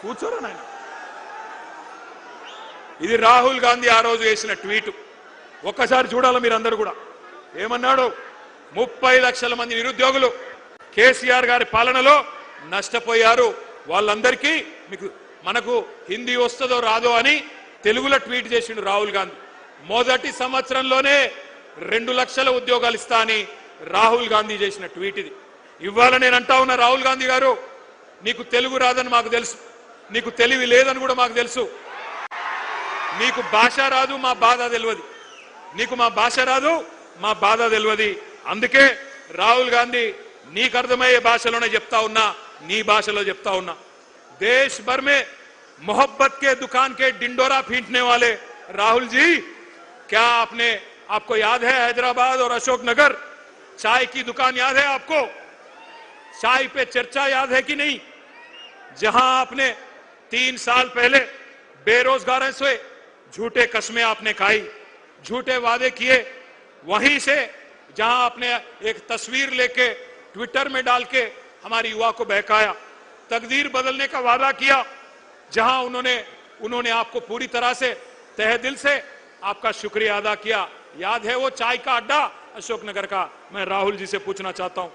కూర్చోరా నాయన. ఇది రాహుల్ గాంధీ ఆ రోజు వేసిన ట్వీట్. ఒక్కసారి చూడాలి మీరందరూ కూడా. ఏమన్నాడు? 30 లక్షల మంది నిరుద్యోగులు కేసీఆర్ గారి పాలనలో నష్టపోయారు. వాళ్ళందరికీ మనకు హిందీ వస్తుందో రాదో అని తెలుగులో ట్వీట్ చేసిండు రాహుల్ గాంధీ. మొదటి సంవత్సరంలోనే 2 లక్షల ఉద్యోగాలు ఇస్తా అని రాహుల్ గాంధీ చేసిన ట్వీట్ ఇది. ఇవాళ నేను అంటా ఉన్నా, రాహుల్ గాంధీ గారు, నీకు తెలుగు రాదని మాకు తెలుసు, నీకు తెలివి లేదని కూడా మాకు తెలుసు, నీకు భాష రాదు, మా బాధ తెలియదు, నీకు మా భాష రాదు, మా బాధ తెలియదు. అందుకే రాహుల్ గాంధీ నీకు అర్థమయ్యే భాషలోనే చెప్తా ఉన్నా, నీ భాషలో చెప్తా ఉన్నా. देश भर में मोहब्बत के दुकान के डिंडोरा पीटने वाले राहुल जी, क्या आपको याद है हैदराबाद और अशोकनगर चाय की दुकान याद है आपको? चाय पे चर्चा याद है कि नहीं? जहां आपने 3 साल पहले बेरोजगारों से झूठे कस्में आपने खाई, झूठे वादे किए, वहीं से जहां आपने एक तस्वीर लेके ट्विटर में डाल के हमारी युवा को बहकाया, तकदीर बदलने का वादा किया, जहां उन्होंने आपको पूरी तरह से तहे दिल से आपका शुक्रिया अदा किया। याद है वो चाय का अड्डा अशोकनगर का? मैं राहुल जी से पूछना चाहता हूं,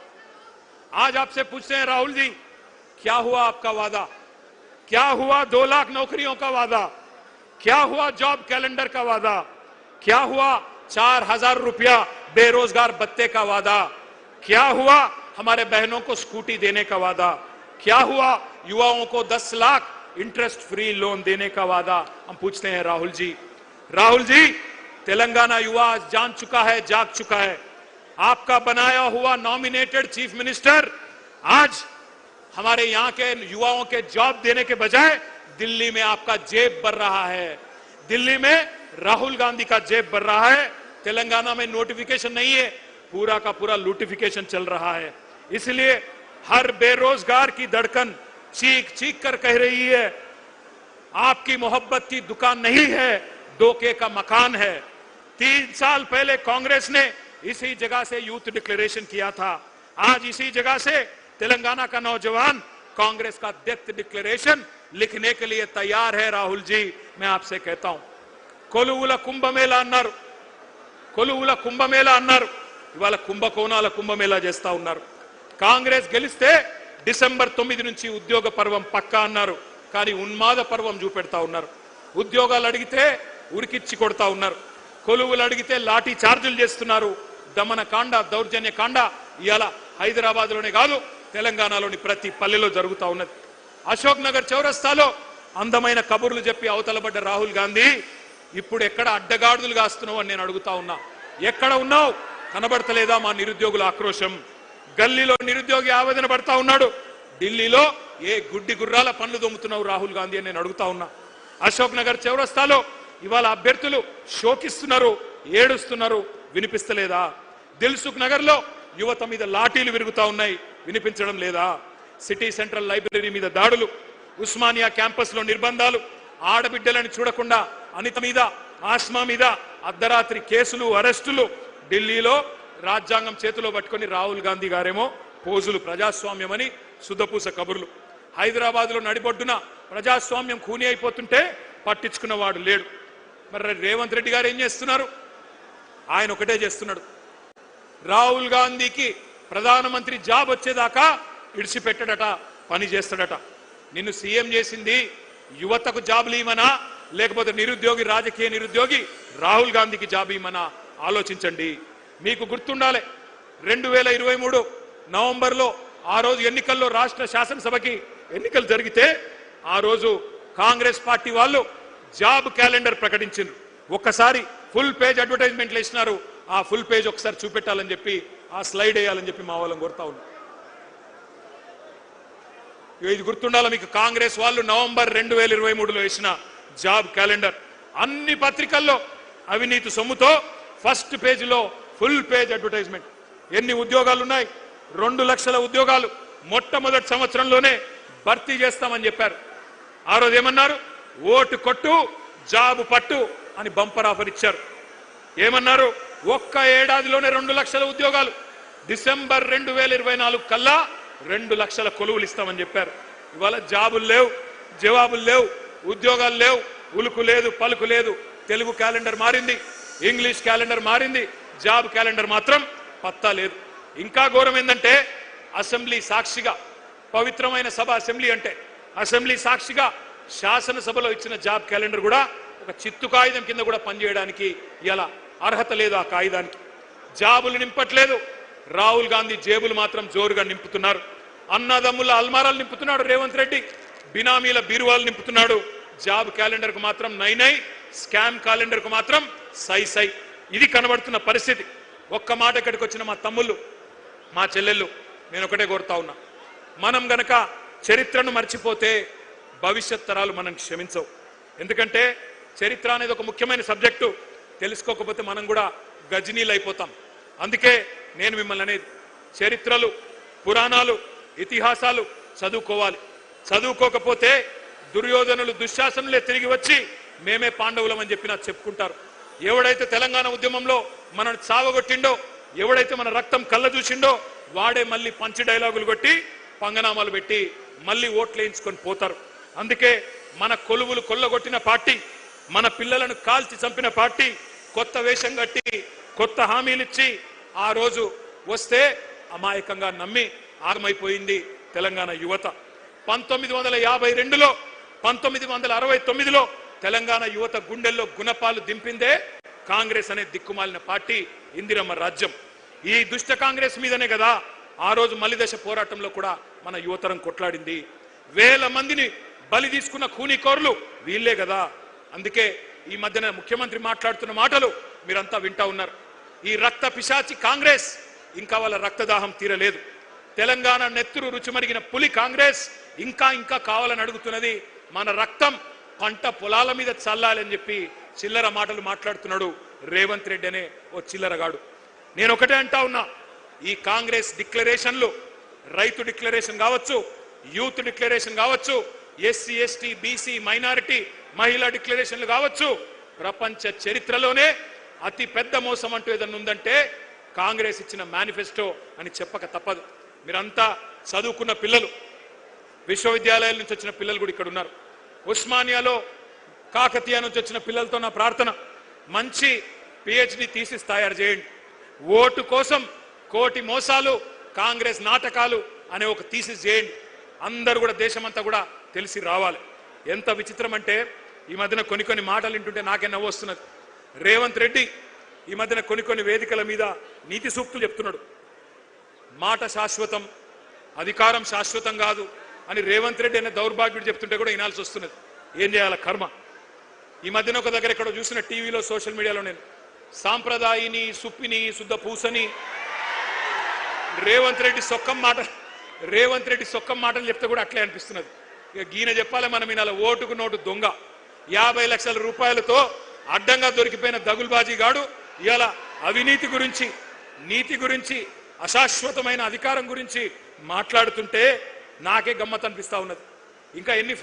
आज आपसे पूछते हैं राहुल जी, क्या हुआ आपका वादा? क्या हुआ 2 लाख नौकरियों का वादा? क्या हुआ जॉब कैलेंडर का वादा? क्या हुआ 4000 रुपया बेरोजगार भत्ते का वादा? क्या हुआ हमारे बहनों को स्कूटी देने का वादा? क्या हुआ युवाओं को 10 लाख इंटरेस्ट फ्री लोन देने का वादा? हम पूछते हैं राहुल जी। राहुल जी, तेलंगाना युवा जान चुका है, जाग चुका है। आपका बनाया हुआ नॉमिनेटेड चीफ मिनिस्टर आज हमारे यहां के युवाओं के जॉब देने के बजाय दिल्ली में आपका जेब भर रहा है, दिल्ली में राहुल गांधी का जेब भर रहा है। तेलंगाना में नोटिफिकेशन नहीं है, पूरा का पूरा लूटिफिकेशन चल रहा है। इसलिए हर बेरोजगार की धड़कन चीख चीख कर कह रही है, आपकी मोहब्बत की दुकान नहीं है, धोखे का मकान है। 3 साल पहले कांग्रेस ने इसी जगह से यूथ डिक्लेरेशन किया था। आज इसी जगह से तेलंगाना का नौजवान कांग्रेस का डेथ डिक्लेरेशन लिखने के लिए तैयार है। राहुल जी, मैं आपसे कहता हूं, కొలువుల కుంభమేళా అన్నారు, కొలువుల కుంభమేళా అన్నారు, ఇవాళ కుంభకోణాల కుంభమేళా చేస్తా ఉన్నారు. కాంగ్రెస్ గెలిస్తే డిసెంబర్ 9 నుంచి ఉద్యోగ పర్వం పక్కా అన్నారు, కానీ ఉన్మాద పర్వం చూపెడతా ఉన్నారు. ఉద్యోగాలు అడిగితే ఉరికిచ్చి కొడతా ఉన్నారు, కొలువులు అడిగితే లాఠీ చార్జీలు చేస్తున్నారు. దమన కాండ, దౌర్జన్య కాండ ఇవాళ హైదరాబాద్ లోనే కాదు, తెలంగాణలోని ప్రతి పల్లెలో జరుగుతా ఉన్నది. అశోక్ నగర్ చౌరస్తాలో అందమైన కబుర్లు చెప్పి అవతలబడ్డ రాహుల్ గాంధీ ఇప్పుడు ఎక్కడ అడ్డగాడులు కాస్తున్నావు అని నేను అడుగుతా ఉన్నా. ఎక్కడ ఉన్నావు? కనబడతలేదా మా నిరుద్యోగుల ఆక్రోశం? గల్లీలో నిరుద్యోగి ఆవేదన పడతా ఉన్నాడు, ఢిల్లీలో ఏ గుడ్డి గుర్రాల పనులు దొమ్ముతున్నావు రాహుల్ గాంధీ అని నేను అడుగుతా ఉన్నా. అశోక్ నగర్ చౌరస్తాలో ఇవాళ అభ్యర్థులు శోకిస్తున్నారు, ఏడుస్తున్నారు, వినిపిస్తలేదా? దిల్సుఖ్ నగర్ లో యువత మీద లాఠీలు విరుగుతా ఉన్నాయి, వినిపించడం లేదా? సిటీ సెంట్రల్ లైబ్రరీ మీద దాడులు, ఉస్మానియా క్యాంపస్ లో నిర్బంధాలు, ఆడబిడ్డలను చూడకుండా అనిత మీద, ఆస్మా మీద అర్ధరాత్రి కేసులు, అరెస్టులు. ఢిల్లీలో రాజ్యాంగం చేతిలో పట్టుకొని రాహుల్ గాంధీ గారేమో పోజులు, ప్రజాస్వామ్యమని శుద్ధపూస కబుర్లు. హైదరాబాద్ లో నడిబొడ్డున ప్రజాస్వామ్యం ఖూనీ అయిపోతుంటే పట్టించుకున్నవాడు లేడు. మరి రేవంత్ రెడ్డి గారు ఏం చేస్తున్నారు? ఆయన ఒకటే చేస్తున్నాడు, రాహుల్ గాంధీకి ప్రధానమంత్రి జాబ్ వచ్చేదాకా ఇడిచిపెట్టడట, పని చేస్తాడట. నిన్ను సీఎం చేసింది యువతకు జాబులు ఇవ్వమనా, లేకపోతే నిరుద్యోగి, రాజకీయ నిరుద్యోగి రాహుల్ గాంధీకి జాబ్ ఇవ్వమనా? ఆలోచించండి. మీకు గుర్తుండాలి, 2023 నవంబర్లో ఆ రోజు ఎన్నికల్లో రాష్ట్ర శాసనసభకి ఎన్నికలు జరిగితే ఆ రోజు కాంగ్రెస్ పార్టీ వాళ్ళు జాబ్ క్యాలెండర్ ప్రకటించారు. ఒక్కసారి ఫుల్ పేజ్ అడ్వర్టైజ్మెంట్లు ఇచ్చినారు. ఆ ఫుల్ పేజ్ ఒకసారి చూపెట్టాలని చెప్పి, ఆ స్లైడ్ వేయాలని చెప్పి మా వాళ్ళని కోరుతా ఉన్నాం. ఇది గుర్తుండాలి మీకు, కాంగ్రెస్ వాళ్ళు నవంబర్ 2023లో వేసిన జాబ్ క్యాలెండర్. అన్ని పత్రికల్లో అవినీతి సొమ్ముతో ఫస్ట్ పేజీలో ఫుల్ పేజ్ అడ్వర్టైజ్మెంట్. ఎన్ని ఉద్యోగాలు ఉన్నాయి? 2 లక్షల ఉద్యోగాలు మొట్టమొదటి సంవత్సరంలోనే భర్తీ చేస్తామని చెప్పారు. ఆ రోజు ఏమన్నారు? ఓటు కొట్టు, జాబు పట్టు అని బంపర్ ఆఫర్ ఇచ్చారు. ఏమన్నారు? ఒక్క ఏడాదిలోనే 2 లక్షల ఉద్యోగాలు, డిసెంబర్ 2024 కల్లా 2 లక్షల కొలువులు ఇస్తామని చెప్పారు. ఇవాళ జాబులు లేవు, జవాబులు లేవు, ఉద్యోగాలు లేవు, ఉలుకు లేదు, పలుకు లేదు. తెలుగు క్యాలెండర్ మారింది, ఇంగ్లీష్ క్యాలెండర్ మారింది, జాబ్ క్యాలెండర్ మాత్రం పత్తా లేదు. ఇంకా ఘోరం ఏంటంటే అసెంబ్లీ సాక్షిగా, పవిత్రమైన సభ అసెంబ్లీ అంటే, అసెంబ్లీ సాక్షిగా శాసనసభలో ఇచ్చిన జాబ్ క్యాలెండర్ కూడా ఒక చిత్తు కాగితం కింద కూడా పనిచేయడానికి ఇలా అర్హత లేదు. ఆ కాగితానికి జాబులు నింపట్లేదు. రాహుల్ గాంధీ జేబులు మాత్రం జోరుగా నింపుతున్నారు. అన్నదమ్ముల అల్మారాలు నింపుతున్నాడు రేవంత్ రెడ్డి, బినామీల బీరువాలు నింపుతున్నాడు. జాబ్ క్యాలెండర్ కు మాత్రం నై, స్కామ్ క్యాలెండర్ కు మాత్రం సై. ఇది కనబడుతున్న పరిస్థితి. ఒక్క మాట ఇక్కడికి వచ్చిన మా తమ్ముళ్ళు, మా చెల్లెళ్ళు, నేను ఒకటే కోరుతా ఉన్నా, మనం గనక చరిత్రను మర్చిపోతే భవిష్యత్ తరాలు మనం క్షమించవు. ఎందుకంటే చరిత్ర అనేది ఒక ముఖ్యమైన సబ్జెక్టు. తెలుసుకోకపోతే మనం కూడా గజనీలు అయిపోతాం. అందుకే నేను మిమ్మల్ని అనేది, చరిత్రలు, పురాణాలు, ఇతిహాసాలు చదువుకోవాలి. చదువుకోకపోతే దుర్యోధనులు, దుశ్శాసనులే తిరిగి వచ్చి మేమే పాండవులం అని చెప్పి నాకు చెప్పుకుంటారు. ఎవడైతే తెలంగాణ ఉద్యమంలో మనల్ని చావగొట్టిండో, ఎవడైతే మన రక్తం కళ్ళ చూసిండో, వాడే మళ్ళీ పంచి డైలాగులు కొట్టి పంగనామాలు పెట్టి మళ్ళీ ఓట్లు వేయించుకొని పోతారు. అందుకే మన కొలువులు కొల్లగొట్టిన పార్టీ, మన పిల్లలను కాల్చి చంపిన పార్టీ కొత్త వేషం కట్టి కొత్త హామీలు ఇచ్చి ఆ రోజు వస్తే అమాయకంగా నమ్మి ఆగమైపోయింది తెలంగాణ యువత. 1952లో 1969లో తెలంగాణ యువత గుండెల్లో గుణపాలు దింపిందే కాంగ్రెస్ అనే దిక్కుమాలిన పార్టీ, ఇందిరమ్మ రాజ్యం. ఈ దుష్ట కాంగ్రెస్ మీదనే కదా ఆ రోజు మలిదశ పోరాటంలో కూడా మన యువతరం కొట్లాడింది. వేల మందిని బలి తీసుకున్న కూనీకోర్లు వీళ్లే కదా. అందుకే ఈ మధ్యన ముఖ్యమంత్రి మాట్లాడుతున్న మాటలు మీరంతా వింటా ఉన్నారు. ఈ రక్త పిశాచి కాంగ్రెస్ ఇంకా వాళ్ళ రక్తదాహం తీరలేదు. తెలంగాణ నెత్తురు రుచిమరిగిన పులి కాంగ్రెస్ ఇంకా కావాలని అడుగుతున్నది. మన రక్తం పంట పొలాల మీద చల్లాలని చెప్పి చిల్లర మాటలు మాట్లాడుతున్నాడు రేవంత్ రెడ్డి అనే ఓ చిల్లరగాడు. నేను ఒకటే అంటా ఉన్నా, ఈ కాంగ్రెస్ డిక్లరేషన్లు, రైతు డిక్లరేషన్ కావచ్చు, యూత్ డిక్లరేషన్ కావచ్చు, ఎస్సీ ఎస్టీ బీసీ మైనారిటీ మహిళా డిక్లరేషన్లు కావచ్చు, ప్రపంచ చరిత్రలోనే అతి పెద్ద మోసం అంటూ ఏదన్నా ఉందంటే కాంగ్రెస్ ఇచ్చిన మేనిఫెస్టో అని చెప్పక తప్పదు. మీరంతా చదువుకున్న పిల్లలు, విశ్వవిద్యాలయాల నుంచి వచ్చిన పిల్లలు కూడా ఇక్కడ ఉన్నారు. ఉస్మానియాలో, కాకతీయ నుంచి వచ్చిన పిల్లలతో నా ప్రార్థన, మంచి పిహెచ్డి థీసిస్ తయారు చేయండి. ఓటు కోసం కోటి మోసాలు, కాంగ్రెస్ నాటకాలు అనే ఒక థీసిస్ చేయండి. అందరూ కూడా, దేశమంతా కూడా తెలిసి రావాలి. ఎంత విచిత్రం అంటే ఈ మధ్యన కొన్ని మాటలు వింటుంటే నాకే నవ్వు వస్తున్నది. రేవంత్ రెడ్డి ఈ మధ్యన కొన్ని వేదికల మీద నీతి సూక్తులు చెప్తున్నాడు. మాట శాశ్వతం, అధికారం శాశ్వతం కాదు అని రేవంత్ రెడ్డి అనే దౌర్భాగ్యుడు చెప్తుంటే కూడా వినాల్సి వస్తున్నది. ఏం చేయాల కర్మ. ఈ మధ్యన ఒక దగ్గర ఎక్కడో చూసిన టీవీలో, సోషల్ మీడియాలో, నేను సాంప్రదాయిని, సుప్పిని, శుద్ధ పూసని రేవంత్ రెడ్డి సొక్కం మాటలు చెప్తే కూడా అట్లే అనిపిస్తున్నది. ఇక గీన చెప్పాలి మనం వినాల. ఓటుకు నోటు దొంగ, 50 లక్షల రూపాయలతో అడ్డంగా దొరికిపోయిన దగుల్బాజీ గాడు ఇవాళ అవినీతి గురించి, నీతి గురించి, అశాశ్వతమైన అధికారం గురించి మాట్లాడుతుంటే నాకే గమ్మత్ అనిపిస్తా ఉన్నది. ఇంకా ఎన్ని